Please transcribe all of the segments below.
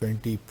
20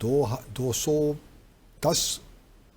210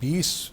20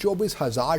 24,000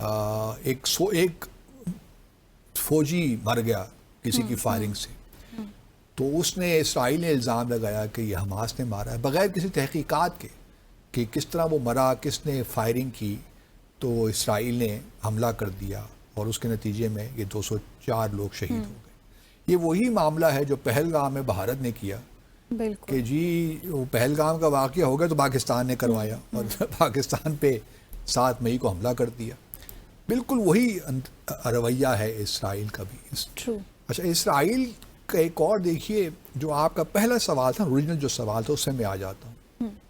ایک فوجی مر گیا کسی کی فائرنگ سے، تو اس نے اسرائیل نے الزام لگایا کہ یہ حماس نے مارا ہے بغیر کسی تحقیقات کے کہ کس طرح وہ مرا، کس نے فائرنگ کی. تو اسرائیل نے حملہ کر دیا اور اس کے نتیجے میں یہ 204 لوگ شہید ہو گئے. یہ وہی معاملہ ہے جو پہلگام میں بھارت نے کیا بالکل کہ جی وہ پہلگام کا واقعہ ہو گیا تو پاکستان نے کروایا اور پاکستان پہ 7 مئی کو حملہ کر دیا. بالکل وہی رویہ ہے اسرائیل کا بھی. ٹرو. اچھا، اسرائیل کا ایک اور دیکھیے، جو آپ کا پہلا سوال تھا، اوریجنل جو سوال تھا، اس سے میں آ جاتا ہوں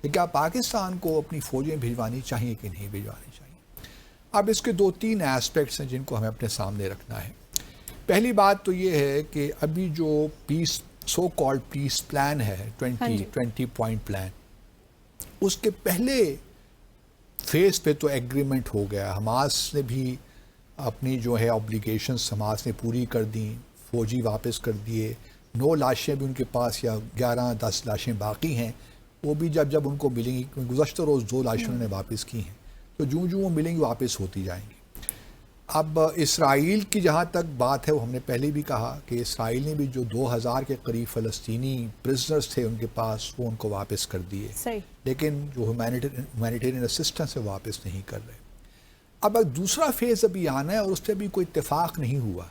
کہ کیا پاکستان کو اپنی فوجیں بھجوانی چاہیے کہ نہیں بھجوانی چاہیے. اب اس کے 2-3 ایسپیکٹس ہیں جن کو ہمیں اپنے سامنے رکھنا ہے. پہلی بات تو یہ ہے کہ ابھی جو سو کالڈ پیس پلان ہے 20 پوائنٹ پلان، اس کے پہلے فیز پہ تو ایگریمنٹ ہو گیا. حماس نے بھی اپنی جو ہے آبلیگیشنس حماس نے پوری کر دیں، فوجی واپس کر دیے. 9 لاشیں بھی ان کے پاس یا 11-10 لاشیں باقی ہیں، وہ بھی جب ان کو ملیں گی. گزشتہ روز 2 لاشیں انہوں نے واپس کی ہیں، تو جو وہ ملیں گی واپس ہوتی جائیں گی. اب اسرائیل کی جہاں تک بات ہے، وہ ہم نے پہلے بھی کہا کہ اسرائیل نے بھی جو 2000 کے قریب فلسطینی پرزنرز تھے ان کے پاس، وہ ان کو واپس کر دیے. صحیح. لیکن جو ہیومینیٹیرین اسسٹنس ہے واپس نہیں کر رہے. اب دوسرا فیز ابھی آنا ہے اور اس پہ بھی کوئی اتفاق نہیں ہوا.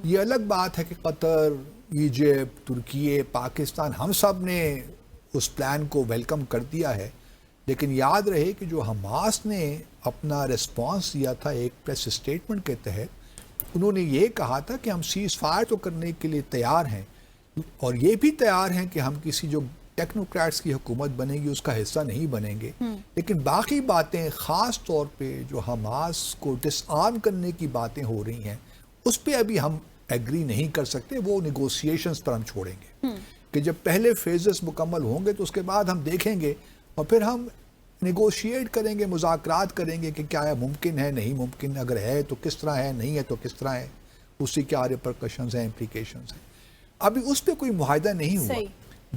یہ الگ بات ہے کہ قطر، ایجپٹ، ترکی، پاکستان، ہم سب نے اس پلان کو ویلکم کر دیا ہے. لیکن یاد رہے کہ جو حماس نے اپنا ریسپانس دیا تھا ایک پریس اسٹیٹمنٹ کے تحت، انہوں نے یہ کہا تھا کہ ہم سیز فائر تو کرنے کے لیے تیار ہیں اور یہ بھی تیار ہیں کہ ہم کسی جو ٹیکنوکریٹس کی حکومت بنے گی اس کا حصہ نہیں بنیں گے، لیکن باقی باتیں، خاص طور پہ جو حماس کو ڈس آرم کرنے کی باتیں ہو رہی ہیں، اس پہ ابھی ہم ایگری نہیں کر سکتے. وہ نیگوسیشنز پر ہم چھوڑیں گے کہ جب پہلے فیزز مکمل ہوں گے تو اس کے بعد ہم دیکھیں گے اور پھر ہم نیگوشیٹ کریں گے، مذاکرات کریں گے کہ کیا ہے ممکن ہے، نہیں ممکن، اگر ہے تو کس طرح ہے، نہیں ہے تو کس طرح ہے، اس سے کیا ریپرکشنز ہیں، امپلیکیشنز ہیں. ابھی اس پہ کوئی معاہدہ نہیں ہوا.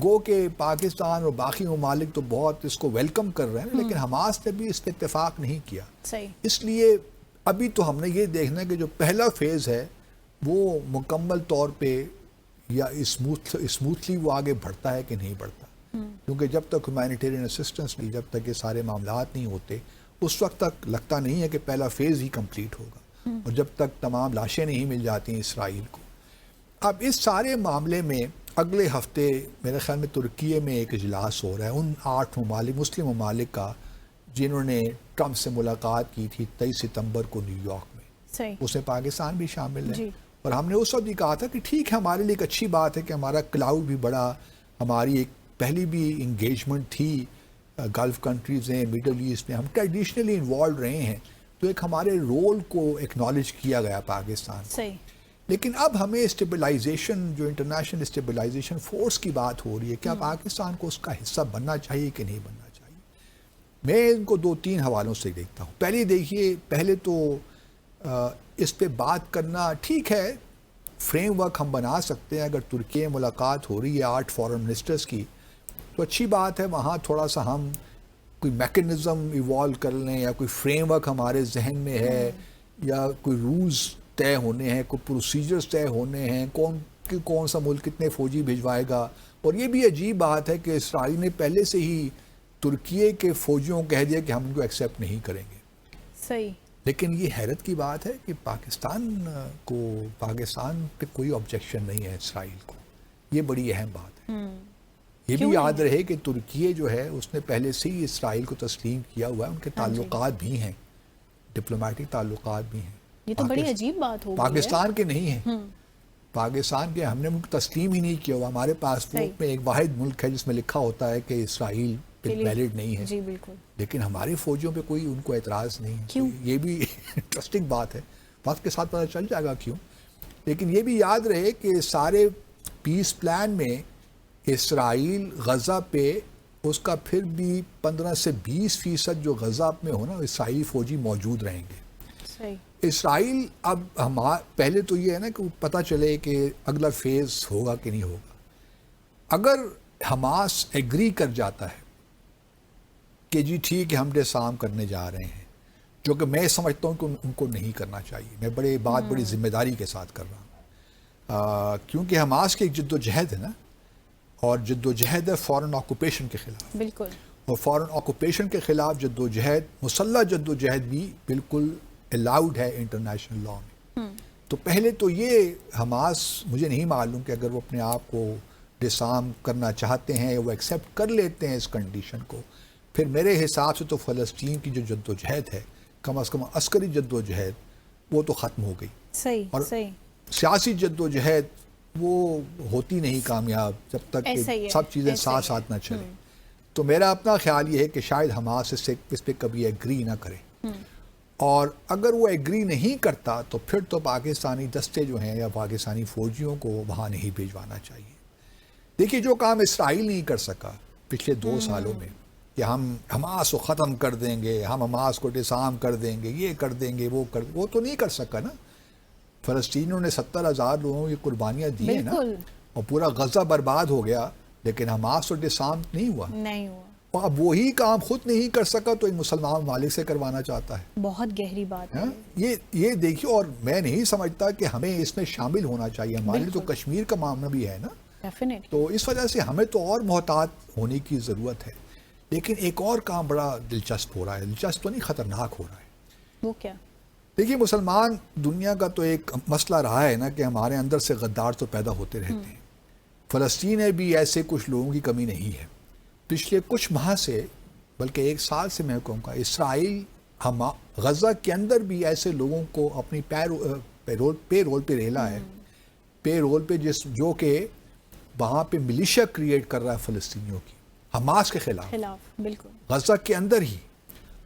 گو کہ پاکستان اور باقی ممالک تو بہت اس کو ویلکم کر رہے ہیں، لیکن حماس نے بھی اس پہ اتفاق نہیں کیا. اس لیے ابھی تو ہم نے یہ دیکھنا ہے کہ جو پہلا فیز ہے وہ مکمل طور پہ یا اسموتھلی وہ آگے بڑھتا ہے کہ نہیں بڑھتا. کیونکہ جب تک ہیومینیٹیرین اسسٹنس نہیں، جب تک یہ سارے معاملات نہیں ہوتے، اس وقت تک لگتا نہیں ہے کہ پہلا فیز ہی کمپلیٹ ہوگا. اور جب تک تمام لاشیں نہیں مل جاتی ہیں اسرائیل کو. اب اس سارے معاملے میں اگلے ہفتے میرے خیال میں ترکی میں ایک اجلاس ہو رہا ہے ان 8 ممالک، مسلم ممالک کا، جنہوں نے ٹرمپ سے ملاقات کی تھی 23 ستمبر کو نیو یارک میں. اس میں پاکستان بھی شامل ہے. اور ہم نے اس وقت بھی کہا تھا کہ ٹھیک ہے، ہمارے لیے ایک اچھی بات ہے کہ ہمارا کلاؤڈ بھی بڑا، ہماری ایک پہلی بھی انگیجمنٹ تھی گلف کنٹریز ہیں، مڈل ایسٹ میں، ہم ٹریڈیشنلی انوالوڈ رہے ہیں، تو ایک ہمارے رول کو ایکنالج کیا گیا پاکستان کو. لیکن اب ہمیں اسٹیبلائزیشن، جو انٹرنیشنل اسٹیبلائزیشن فورس کی بات ہو رہی ہے، کیا پاکستان کو اس کا حصہ بننا چاہیے کہ نہیں بننا چاہیے. میں ان کو 2-3 حوالوں سے دیکھتا ہوں. پہلے دیکھیے، پہلے تو اس پہ بات کرنا ٹھیک ہے، فریم ورک ہم بنا سکتے ہیں. اگر ترکی میں ملاقات ہو رہی ہے 8 فارن منسٹرز کی تو اچھی بات ہے، وہاں تھوڑا سا ہم کوئی میکنزم ایوالو کر لیں، یا کوئی فریم ورک ہمارے ذہن میں ہے، یا کوئی رولز طے ہونے ہیں، کوئی پروسیجرز طے ہونے ہیں، کون سا ملک کتنے فوجی بھجوائے گا. اور یہ بھی عجیب بات ہے کہ اسرائیل نے پہلے سے ہی ترکی کے فوجیوں کو کہہ دیا کہ ہم ان کو ایکسیپٹ نہیں کریں گے. صحیح. لیکن یہ حیرت کی بات ہے کہ پاکستان پہ کوئی آبجیکشن نہیں ہے اسرائیل کو. یہ بڑی اہم بات ہے. یہ بھی یاد رہے کہ ترکی جو ہے اس نے پہلے سے ہی اسرائیل کو تسلیم کیا ہوا ہے. ان کے تعلقات بھی ہیں، ڈپلومیٹک تعلقات بھی ہیں. یہ تو بڑی عجیب بات ہو گئی ہے. پاکستان کے نہیں ہیں. پاکستان کے ہم نے ان کو تسلیم ہی نہیں کیا ہوا. ہمارے پاسپورٹ میں ایک واحد ملک ہے جس میں لکھا ہوتا ہے کہ اسرائیل ویلڈ نہیں ہے. جی بالکل. لیکن ہمارے فوجیوں پہ کوئی ان کو اعتراض نہیں ہے. کیوں؟ یہ بھی انٹرسٹنگ بات ہے. وقت کے ساتھ پتہ چل جائے گا کیوں. لیکن یہ بھی یاد رہے کہ سارے پیس پلان میں اسرائیل غزہ پہ اس کا پھر بھی 15 سے 20% جو غزہ میں ہونا، اسرائیلی فوجی موجود رہیں گے. صحیح. اسرائیل اب پہلے تو یہ ہے نا کہ پتہ چلے کہ اگلا فیز ہوگا کہ نہیں ہوگا. اگر حماس ایگری کر جاتا ہے کہ جی ٹھیک ہے ہم ڈسارم کرنے جا رہے ہیں، جو کہ میں سمجھتا ہوں کہ ان کو نہیں کرنا چاہیے. میں بڑی ذمہ داری کے ساتھ کر رہا ہوں کیونکہ حماس کی ایک جد و جہد ہے نا, اور جد و جہد ہے فورن آکوپیشن کے خلاف. بالکل. اور فورن آکوپیشن کے خلاف جد و جہد, مسلح جد و جہد بھی بالکل الاؤڈ ہے انٹرنیشنل لاء میں. تو پہلے تو یہ حماس, مجھے نہیں معلوم کہ اگر وہ اپنے آپ کو ڈسارم کرنا چاہتے ہیں, وہ ایکسیپٹ کر لیتے ہیں اس کنڈیشن کو, پھر میرے حساب سے تو فلسطین کی جو جد و جہد ہے, کم از کم عسکری جد و جہد, وہ تو ختم ہو گئی. صحیح. اور صحیح. سیاسی جد و جہد وہ ہوتی نہیں کامیاب جب تک کہ سب چیزیں ساتھ ساتھ نہ چلیں. تو میرا اپنا خیال یہ ہے کہ شاید حماس اس پہ کبھی ایگری نہ کرے, اور اگر وہ ایگری نہیں کرتا تو پھر تو پاکستانی دستے جو ہیں یا پاکستانی فوجیوں کو وہاں نہیں بھیجوانا چاہیے. دیکھیے جو کام اسرائیل نہیں کر سکا پچھلے 2 سالوں میں کہ ہم حماس کو ختم کر دیں گے, ہم حماس کو ڈسارم کر دیں گے, یہ کر دیں گے, وہ تو نہیں کر سکا نا. فلسطینیوں نے 70,000 لوگوں کی قربانیاں دی ہیں نا, اور پورا غزہ برباد ہو گیا, لیکن حماس تو ڈسارم نہیں ہوا. اور اب وہی کام خود نہیں کر سکا تو ایک مسلمان مالک سے کروانا چاہتا ہے. بہت گہری بات ہے یہ دیکھیے, اور میں نہیں سمجھتا کہ ہمیں اس میں شامل ہونا چاہیے. ہمارے لیے تو کشمیر کا معاملہ بھی ہے نا, تو اس وجہ سے ہمیں تو اور محتاط ہونے کی ضرورت ہے. لیکن ایک اور کام بڑا دلچسپ ہو رہا ہے, دلچسپ تو نہیں خطرناک ہو رہا ہے. وہ کیا؟ دیکھیے مسلمان دنیا کا تو ایک مسئلہ رہا ہے نا کہ ہمارے اندر سے غدار تو پیدا ہوتے رہتے ہیں. فلسطین میں بھی ایسے کچھ لوگوں کی کمی نہیں ہے. پچھلے کچھ ماہ سے, بلکہ 1 سال سے میں کہوں گا, اسرائیل غزہ کے اندر بھی ایسے لوگوں کو اپنی پے رول پہ ریلا ہے, پے رول پہ جو کہ وہاں پہ ملیشیا کریٹ کر رہا ہے فلسطینیوں کی حماس کے خلاف. بالکل. غزہ کے اندر ہی.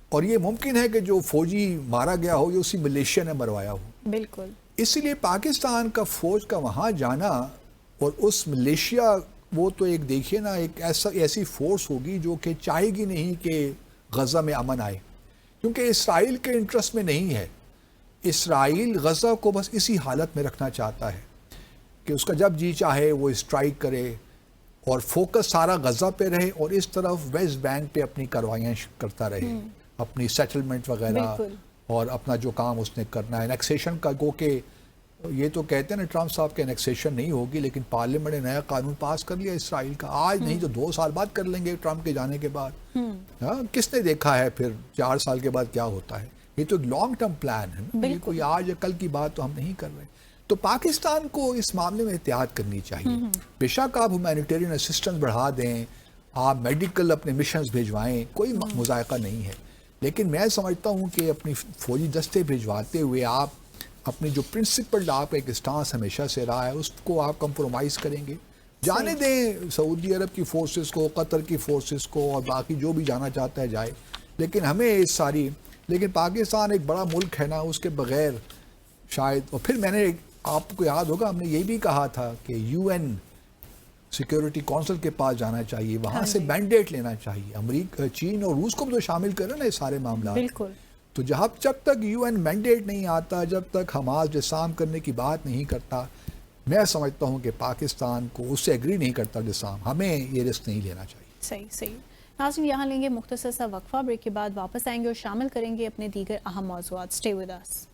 اور یہ ممکن ہے کہ جو فوجی مارا گیا ہو یہ اسی ملیشیا نے مروایا ہو. بالکل. اسی لیے پاکستان کا فوج کا وہاں جانا اور اس ملیشیا, وہ تو ایک دیکھیے نا ایک ایسی فورس ہوگی جو کہ چاہے گی نہیں کہ غزہ میں امن آئے, کیونکہ اسرائیل کے انٹرسٹ میں نہیں ہے. اسرائیل غزہ کو بس اسی حالت میں رکھنا چاہتا ہے کہ اس کا جب جی چاہے وہ اسٹرائک کرے اور فوکس سارا غزہ پہ رہے, اور اس طرف ویسٹ بینک پہ اپنی کاروائیاں کرتا رہے, اپنی سیٹلمنٹ وغیرہ, اور اپنا جو کام اس نے کرنا ہے. انیکسیشن کا گو کہ یہ تو کہتے ہیں نا ٹرمپ صاحب کے انیکسیشن نہیں ہوگی, لیکن پارلیمنٹ نے نیا قانون پاس کر لیا اسرائیل کا. آج نہیں تو 2 سال بعد کر لیں گے ٹرمپ کے جانے کے بعد. کس نے دیکھا ہے پھر 4 سال کے بعد کیا ہوتا ہے. یہ تو ایک لانگ ٹرم پلان ہے نا, یہ کوئی آج یا کل کی بات تو ہم نہیں کر رہے. تو پاکستان کو اس معاملے میں احتیاط کرنی چاہیے. بے شک آپ ہیومینیٹیرین اسسٹنس بڑھا دیں, آپ میڈیکل اپنے مشنز بھیجوائیں, کوئی مذائقہ نہیں ہے, لیکن میں سمجھتا ہوں کہ اپنی فوجی دستے بھیجواتے ہوئے آپ اپنی جو پرنسپل آپ ایک اسٹانس ہمیشہ سے رہا ہے اس کو آپ کمپرومائز کریں گے. جانے دیں سعودی عرب کی فورسز کو, قطر کی فورسز کو, اور باقی جو بھی جانا چاہتا ہے جائے, لیکن ہمیں اس ساری, لیکن پاکستان ایک بڑا ملک ہے نا, اس کے بغیر شاید. اور پھر میں نے, آپ کو یاد ہوگا ہم نے یہ بھی کہا تھا کہ UN سیکیورٹی کونسل کے پاس جانا چاہیے, وہاں سے مینڈیٹ لینا چاہیے. امریکہ, چین اور روس کو بھی تو شامل کریں نا یہ سارے معاملات. بالکل. تو جب تک UN مینڈیٹ نہیں آتا, جب تک حماس ڈسارم کرنے کی بات نہیں کرتا, میں سمجھتا ہوں کہ پاکستان کو اس سے ایگری نہیں کرتا ڈسارم, ہمیں یہ رسک نہیں لینا چاہیے. صحیح. ناظرین یہاں لیں گے مختصر سا وقفہ, بریک کے بعد واپس آئیں گے اور شامل کریں گے اپنے دیگر اہم موضوعات. Stay with us.